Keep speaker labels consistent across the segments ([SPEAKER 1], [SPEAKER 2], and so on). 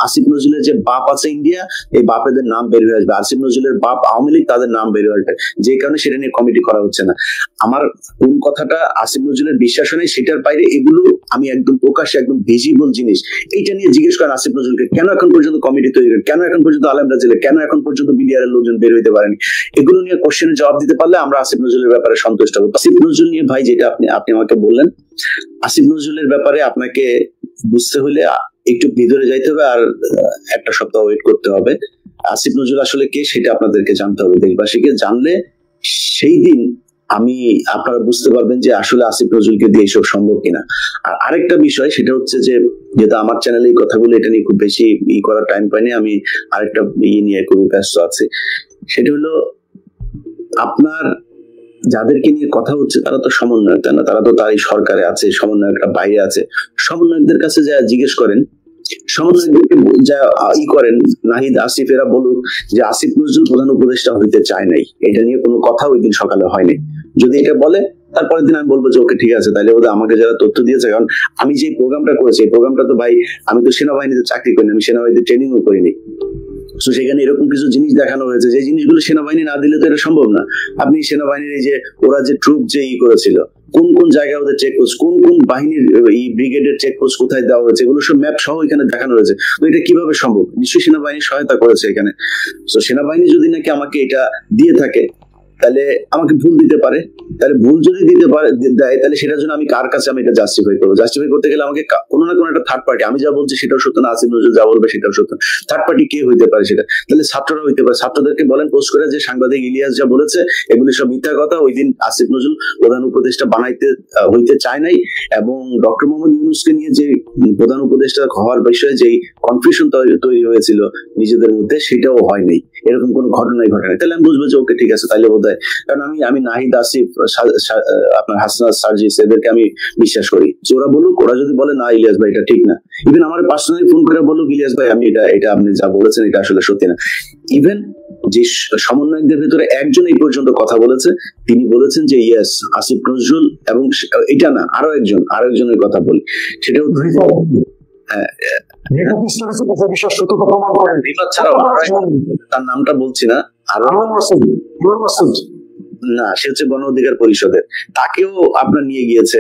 [SPEAKER 1] আসিফ নজরুলের যে বাপ আছে ইন্ডিয়া, এই বাপেদের নাম বের হয়ে আসবে। আসিফ নজরুলের বাপ আওয়ামী লীগ, তাদের নাম বের হয়ে আসবে। যে কারণে সেটা নিয়ে কমিটি করা হচ্ছে না। আমার কোন কথাটা আসিফ নজরুলের বিশ্বাস নেই সেটার বাইরে এগুলো আমি একদম প্রকাশ্যে একদম ভিজিবল জিনিস, এইটা নিয়ে জিজ্ঞেস করেন আসিফ নজরুলকে, কেন এখন পর্যন্ত কমিটি তৈরি করেন, কেন এখন পর্যন্ত আলেমরা জেলে, কেন এখন পর্যন্ত বিডিআর এর লোকজন বের হইতে পারেনি। এগুলো নিয়ে কোশ্চেনের জবাব দিতে পারলে আমরা আসিফ নজরুলের ব্যাপারে সন্তুষ্ট হবো। আসিফ নজরুল নিয়ে ভাই যেটা আপনি আমাকে বললেন, আসিফ নজরুলের ব্যাপারে আপনাকে বুঝতে হলে একটু ভিতরে যাইতে হবে আর একটা সপ্তাহ ওয়েট করতে হবে। আসিফ নজরুল আসলে কে সেটা আপনাদেরকে জানতে হবে। দেশবাসীকে জানলে সেই দিন আপনারা বুঝতে পারবেন যে আসলে আসিফ নজরুলকে দিয়ে এসব সম্ভব কিনা। আর আরেকটা বিষয় সেটা হচ্ছে যে, যেহেতু আমার চ্যানেলে এই কথাগুলো এটা নিয়ে খুব বেশি করার টাইম পাইনি, আমি আরেকটা নিয়ে খুবই ব্যস্ত আছি। সেটা হলো, আপনার যাদেরকে নিয়ে কথা হচ্ছে তারা তো সমন্বয়ক, তাই না? তারা তো তারই সরকারে আছে, সমন্বয়করা বাইরে আছে। সমন্বয়কদের কাছে যা জিজ্ঞেস করেন, সমন্বয়কদেরকে যা করেন, নাহিদ আসিফ এরা বলুক যে আসিফ নজরুল প্রধান উপদেষ্টা হইতে চায় নাই, এটা নিয়ে কোনো কথা ওই দিন সকালে হয়নি। যদি এটা বলে তারপরের দিন আমি বলবো যে ওকে ঠিক আছে, তাহলে ওদের আমাকে যারা তথ্য দিয়েছে, কারণ আমি যে প্রোগ্রামটা করেছি এই প্রোগ্রামটা তো ভাই আমি তো সেনাবাহিনীতে চাকরি করিনি, আমি সেনাবাহিনীতে ট্রেনিংও করিনি। তো সেখানে এরকম কিছু জিনিস দেখানো হয়েছে যে জিনিসগুলো সেনাবাহিনী না দিলে তো এটা সম্ভব না। আপনি সেনাবাহিনীর এই যে ওরা যে ট্রুপ যে করেছিল, কোন কোন জায়গায় ওদের চেকপোস্ট, কোন কোন বাহিনীর এই ব্রিগেডের চেকপোস্ট কোথায় দেওয়া হয়েছে, এগুলো সব ম্যাপ সহ এখানে দেখানো হয়েছে। তো এটা কিভাবে সম্ভব? নিশ্চয়ই সেনাবাহিনী সহায়তা করেছে এখানে। তো সেনাবাহিনী যদি নাকি আমাকে এটা দিয়ে থাকে তাহলে আমাকে ভুল দিতে পারে, তাহলে ভুল যদি দিতে পারে দেয় তাহলে সেটার জন্য আমি কার কাছে আমি এটা জাস্টিফাই করবো? জাস্টিফাই করতে গেলে আমাকে কোনো না কোনো একটা থার্ড পার্টি, আমি যা বলছি সেটাও সত্য না, আসিফ নজরুল যা বলবে সেটাও সত্য, থার্ড পার্টি কে হইতে পারে সেটা? তাহলে ছাত্ররা হইতে পারে। ছাত্রদেরকে বলেন পোস্ট করে যে সাংবাদিক ইলিয়াস যা বলেছে এগুলি সব মিথ্যা কথা, ওই দিন আসিফ নজরুল প্রধান উপদেষ্টা হইতে চায় নাই, এবং ডক্টর মোহাম্মদ ইউনূসকে নিয়ে যে প্রধান উপদেষ্টা হওয়ার বিষয়ে যে কনফিউশন তৈরি হয়েছিল নিজেদের মধ্যে, সেটাও হয় নাই, এরকম কোনো ঘটনাই ঘটে নাই। তাহলে আমি বুঝবো যে ওকে ঠিক আছে, তাহলে বোধ হয়, কারণ আমি নাহিদ আসিফ, আপনার হাসনাত সার্জিস এদেরকে আমি বিশ্বাস করি। ওরা বলুক, ওরা যদি বলে না ইলিয়াস ভাই এটা ঠিক না, ইভেন আমার পার্সোনালি ফোন করে বলুক ইলিয়াস ভাই আমি এটা আপনি যা বলেছেন এটা আসলে সত্যি না। ইভেন যে সমন্বয়কদের ভিতরে একজন এই পর্যন্ত কথা বলেছে, তিনি বলেছেন যে ইয়েস আসিফ নজরুল, এবং এটা না আরো একজনের কথা বলি, সেটাও তার নামটা বলছি না, না সে হচ্ছে গণ অধিকার পরিষদের, তাকেও আপনার নিয়ে গিয়েছে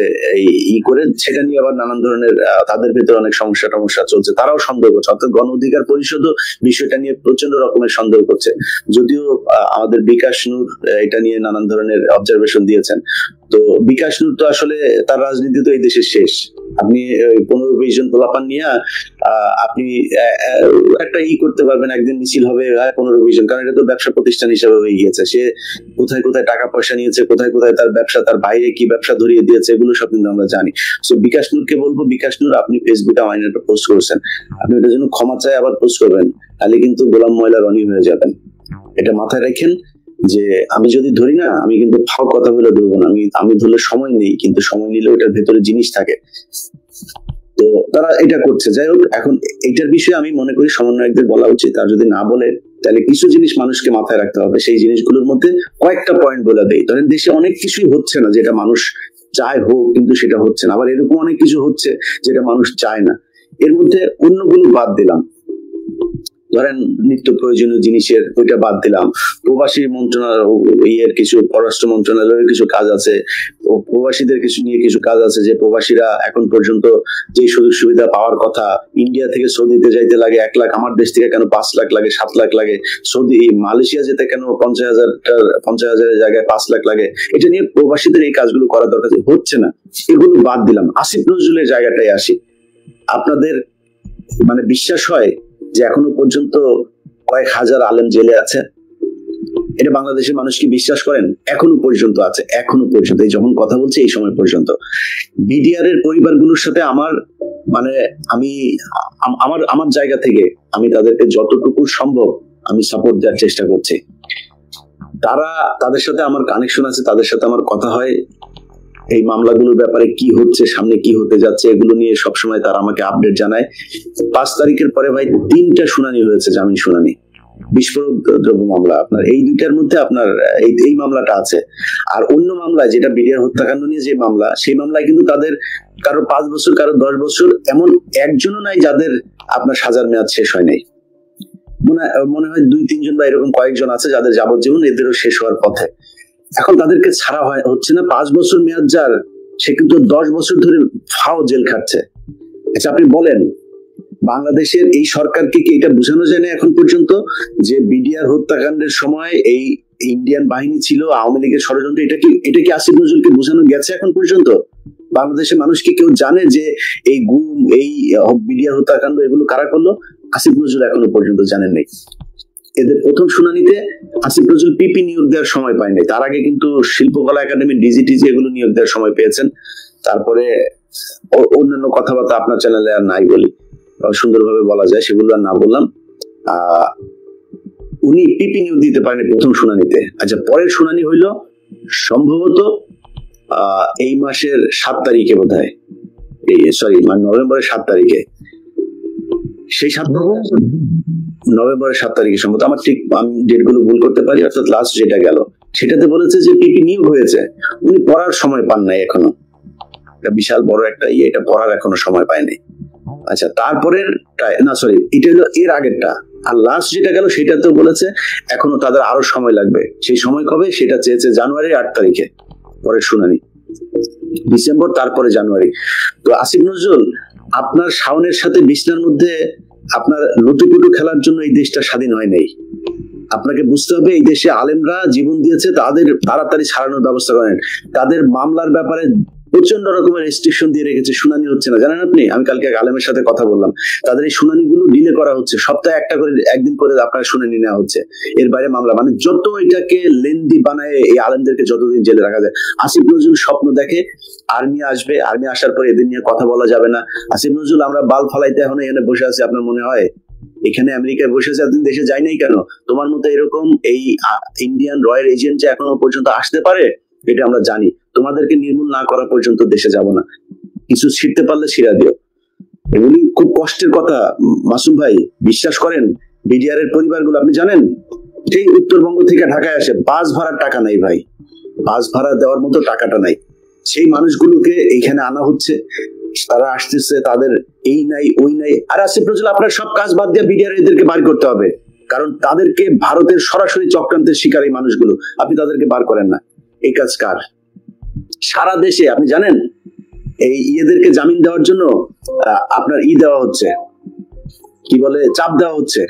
[SPEAKER 1] এই করে, সেটা নিয়ে আবার নানান ধরনের তাদের ভিতরে অনেক সমস্যা চলছে, তারাও সন্দেহ করছে। অর্থাৎ গণ অধিকার পরিষদও বিষয়টা নিয়ে প্রচন্ড রকমের সন্দেহ করছে। যদিও আমাদের বিকাশ নূর এটা নিয়ে নানান ধরনের অবজারভেশন দিয়েছেন। তো বিকাশ নূর তো আসলে তার রাজনীতি তো এই দেশের শেষ। আপনি 15-20 জন পোলাপান নিয়ে আপনি একটা করতে পারবেন, একদিন মিছিল হবে 15-20 জন, কারণ এটা তো ব্যবসা প্রতিষ্ঠান হিসেবে হয়ে গিয়েছে। সে কোথায় কোথায় টাকা পয়সা নিয়েছে, কোথায় কোথায় তার ব্যবসা, তার বাইরে কি ব্যবসা ধরিয়ে দিয়েছে, এগুলো সব কিন্তু আমরা জানি। সো বিকাশ নূরকে বলবো, বিকাশ নূর আপনি ফেসবুকে আমার একটা পোস্ট করেছেন, আপনি ওটার জন্য ক্ষমা চাই আবার পোস্ট করবেন, তাহলে কিন্তু গোলাম ময়লা রনি হয়ে যাবেন। এটা মাথায় রাখেন যে আমি যদি ধরি না, আমি কিন্তু ফাও কথা বলে ধরবো না, আমি ধরলে সময় নেই, কিন্তু সময় নিলে ওটার ভেতরে জিনিস থাকে। তো তারা এটা করছে। যাই হোক, এখন এটার বিষয়ে আমি মনে করি সমন্বয়কদের বলা উচিত, আর যদি না বলে তাহলে কিছু জিনিস মানুষকে মাথায় রাখতে হবে। সেই জিনিসগুলোর মধ্যে কয়েকটা পয়েন্ট বলে দেয়। ধরেন দেশে অনেক কিছুই হচ্ছে না যেটা মানুষ চায় হোক, কিন্তু সেটা হচ্ছে না। আবার এরকম অনেক কিছু হচ্ছে যেটা মানুষ চায় না। এর মধ্যে অন্যগুলো বাদ দিলাম, ধরেন নিত্য প্রয়োজনীয় জিনিসের ওইটা বাদ দিলাম, প্রবাসী মন্ত্রণালয়ের কিছু, পররাষ্ট্র মন্ত্রণালয়ের কিছু কাজ আছে, প্রবাসীদের কিছু নিয়ে কিছু কাজ আছে, যে প্রবাসীরা এখন পর্যন্ত যে সুযোগ সুবিধা পাওয়ার কথা, ইন্ডিয়া থেকে সৌদিতে যাইতে লাগে 1 লাখ, আমার দেশ থেকে কেন 5 লাখ লাগে, 7 লাখ লাগে, মালয়েশিয়া যেতে কেন 50,000 জায়গায় 5 লাখ লাগে, এটা নিয়ে প্রবাসীদের এই কাজগুলো করা দরকার, হচ্ছে না, এগুলো বাদ দিলাম। আসিফ নজরুলের জায়গাটাই আসি। আপনাদের মানে বিশ্বাস হয় যে এখনো পর্যন্ত কয়েক হাজার আলেম জেলে আছে? এটা বাংলাদেশের মানুষ কি বিশ্বাস করেন? এখনো পর্যন্ত আছে, এখনো পর্যন্ত, এই যখন কথা বলছি এই সময় পর্যন্ত। বিডিআর এর পরিবারগুলোর সাথে আমার মানে আমার জায়গা থেকে আমি তাদেরকে যতটুকু সম্ভব আমি সাপোর্ট দেওয়ার চেষ্টা করছি। তাদের সাথে আমার কানেকশন আছে, তাদের সাথে আমার কথা হয়, এই মামলাগুলোর ব্যাপারে কি হচ্ছে, সামনে কি হতে যাচ্ছে, এগুলো নিয়ে সবসময় তারা আমাকে আপডেট জানায়। 5 তারিখের পরে ভাই 3টা শুনানি হয়েছে, জামিন শুনানি। বিস্ফোরক দ্রব্য মামলা, আপনার এই দুইটার মধ্যে আপনার এই মামলাটা আছে। আর অন্য মামলায় যেটা বিডিআর হত্যাকাণ্ড নিয়ে যে মামলা, সেই মামলায় কিন্তু তাদের কারো 5 বছর, কারো 10 বছর, এমন একজনও নাই যাদের আপনার সাজার মেয়াদ শেষ হয় নাই। মনে হয় 2-3 জন বা এরকম কয়েকজন আছে যাদের যাবজ্জীবন এদেরও শেষ হওয়ার পথে। এখন তাদেরকে ছাড়া হচ্ছে না। 5 বছর মেয়াদ যার, সে কিন্তু 10 বছর ধরে ফাও জেল খাটছে। আচ্ছা আপনি বলেন, বাংলাদেশের এই সরকারকে কি এটা বোঝানো যায় না এখন পর্যন্ত যে বিডিআর হত্যাকাণ্ডের সময় এই ইন্ডিয়ান বাহিনী ছিল, আওয়ামী লীগের ষড়যন্ত্র? এটা কি আসিফ নজরুলকে বোঝানো গেছে এখন পর্যন্ত? বাংলাদেশের মানুষ কি কেউ জানে যে এই গুম, এই বিডিআর হত্যাকাণ্ড এগুলো কারা করলো? আসিফ নজরুল এখনো পর্যন্ত জানেন নাই। এদের প্রথম শুনানিতে আসিফ নজরুল পিপি নিয়োগ দেওয়ার সময় পায়নি, তার আগে কিন্তু শিল্পকলা একাডেমি, ডিজিটিজি এগুলো নিয়োগ দেওয়ার সময় পেয়েছেন। তারপরে অন্যান্য কথাবার্তা আপনার চ্যানেলে আর নাই বলি, সুন্দরভাবে বলা যায়, সেগুলো আর না বললাম। উনি পিপি নিয়োগ দিতে পারেন প্রথম শুনানিতে। আচ্ছা, পরের শুনানি হইল সম্ভবত এই মাসের 7 তারিখে বোধ হয়, নভেম্বরের 7 তারিখে। সেই নভেম্বরের 7 তারিখে সম্ভবত, আমার ঠিক আমি ডেটগুলো ভুল করতে পারি, অর্থাৎ লাস্ট যেটা গেল সেটাতে বলেছে যে পিপি নিয়োগ হয়েছে। উনি পড়ার সময় পান নাই এখনো, এটা বিশাল বড় একটা এটা পড়ার এখনো সময় পায়নি। আচ্ছা, তারপরের না সরি, এটা হলো এর আগেরটা। আর লাস্ট যেটা গেল সেটাতেও বলেছে এখনো তাদের আরো সময় লাগবে। সেই সময় কবে? সেটা চেয়েছে জানুয়ারির 8 তারিখে পরের শুনানি, ডিসেম্বর, তারপরে জানুয়ারি। তো আসিফ নজরুল, আপনার শাওনের সাথে বিছনার মধ্যে আপনার লুটুপুটু খেলার জন্য এই দেশটা স্বাধীন হয় নাই। আপনাকে বুঝতে হবে এই দেশে আলেমরা জীবন দিয়েছে, তাদের তাড়াতাড়ি ছাড়ানোর ব্যবস্থা করেন। তাদের মামলার ব্যাপারে প্রচন্ড রকমের রেস্ট্রিকশন দিয়ে রেখেছে, শুনানি হচ্ছে না, জানেন আপনি? আমি কালকে আলেমের সাথে কথা বললাম, তাদের এই শুনানিগুলো ডিলে করা হচ্ছে, সপ্তাহে একদিন করে আপনার শুনানি নেওয়া হচ্ছে, এর বাইরে মামলা। মানে যত এটাকে লেন্দি বানায় এই আলেমদেরকে যতদিন জেলে রাখা যায়। আসিফ নজরুল স্বপ্ন দেখে আর্মি আসবে, আর্মি আসার পর এদের নিয়ে কথা বলা যাবে না। আসিফ নজরুল, আমরা বাল ফালাইতে এখন এখানে বসে আছি, আপনার মনে হয় এখানে আমেরিকায় বসে আছে, এতদিন দেশে যাই নাই কেন? তোমার মতো এরকম এই ইন্ডিয়ান রয়্যাল এজেন্ট যে এখনো পর্যন্ত আসতে পারে, এটা আমরা জানি। তোমাদেরকে নির্মূল না করা পর্যন্ত দেশে যাব না। কিছু ছিঁড়তে পারলে ছিঁড়া দিও। এগুলি খুব কষ্টের কথা মাসুম ভাই, বিশ্বাস করেন। বিডিআর এর পরিবারগুলো আপনি জানেন, সেই উত্তরবঙ্গ থেকে ঢাকায় আসে, বাস ভাড়ার টাকা নাই ভাই, বাস ভাড়া দেওয়ার মতো টাকাটা নাই। সেই মানুষগুলোকে এইখানে আনা হচ্ছে, তারা আসতেছে, তাদের এই নাই ওই নাই। আর আসিফ নজরুল, আপনার সব কাজ বাদ দিয়ে বিডিআর এদেরকে বার করতে হবে, কারণ তাদেরকে ভারতের সরাসরি চক্রান্তের শিকার এই মানুষগুলো, আপনি তাদেরকে বার করেন না। এই কাজ কার? সারা দেশে আপনি জানেন এই ইয়েদেরকে জামিন দেওয়ার জন্য আপনার দেওয়া হচ্ছে, কি বলে, চাপ দেওয়া হচ্ছে।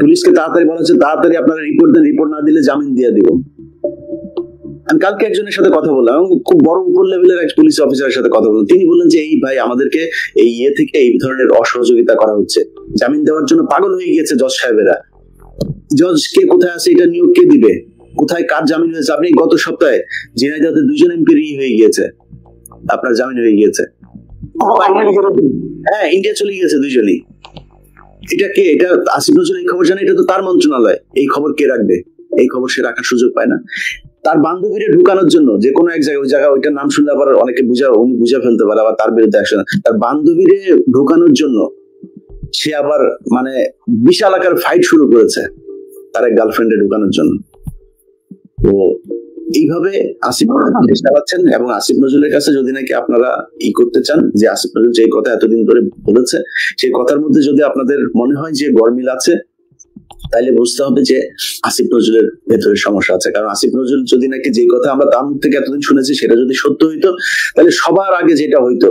[SPEAKER 1] পুলিশকে তাড়াতাড়ি বলা হচ্ছে, তাড়াতাড়ি আপনারা রিপোর্ট দেন, রিপোর্ট না দিলে জামিন দিয়ে দিব। আমি কালকে একজনের সাথে কথা বললাম, খুব বড় উপর লেভেলের এক পুলিশ অফিসারের সাথে কথা বললাম। তিনি বললেন যে এই ভাই, আমাদেরকে এই থেকে এই ধরনের অসহযোগিতা করা হচ্ছে, জামিন দেওয়ার জন্য পাগল হয়ে গিয়েছে জজ সাহেবেরা। জজ কে কোথায় আছে, এটা নিয়োগ কে দিবে, কোথায় কার জামিন হয়েছে? আপনি গত সপ্তাহে ঝিনাইদহে 2 জন এমপি হয়ে গিয়েছে, আপনার জামিন হয়ে গিয়েছে। হ্যাঁ, ইন্ডিয়া চলে গিয়েছে 2 জনই। এটা কে? এটা আসিফ নজরুল এই খবর জানে? এটা তো তার মন্ত্রণালয়। এই খবর কে রাখবে? এই খবর সে রাখার সুযোগ পায় না। তার বান্ধবীরে ঢুকানোর জন্য যে কোনো এক জায়গায়, ওই জায়গায় ওইটার নাম শুনলে আবার অনেকে উনি বুঝে ফেলতে পারে, আবার তার বিরুদ্ধে অ্যাকশন। তার বান্ধবীরে ঢুকানোর জন্য সে আবার মানে বিশাল আকার ফাইট শুরু করেছে তার এক গার্লফ্রেন্ডে ঢুকানোর জন্য। তো এইভাবে আসিফ নজরুল চেষ্টা পাচ্ছেন। এবং আসিফ নজরুলের কাছে যদি নাকি আপনারা করতে চান যে আসিফ নজরুল যে কথা এতদিন ধরে বলেছে, সেই কথার মধ্যে যদি আপনাদের মনে হয় যে গরমিল আছে, তাইলে বুঝতে হবে যে আসিফ নজরুলের ভেতরে সমস্যা আছে। কারণ আসিফ নজরুল যদি নাকি যে কথা আমরা তার মুখ থেকে এতদিন শুনেছি সেটা যদি সত্য হইতো, তাহলে সবার আগে যেটা হইতো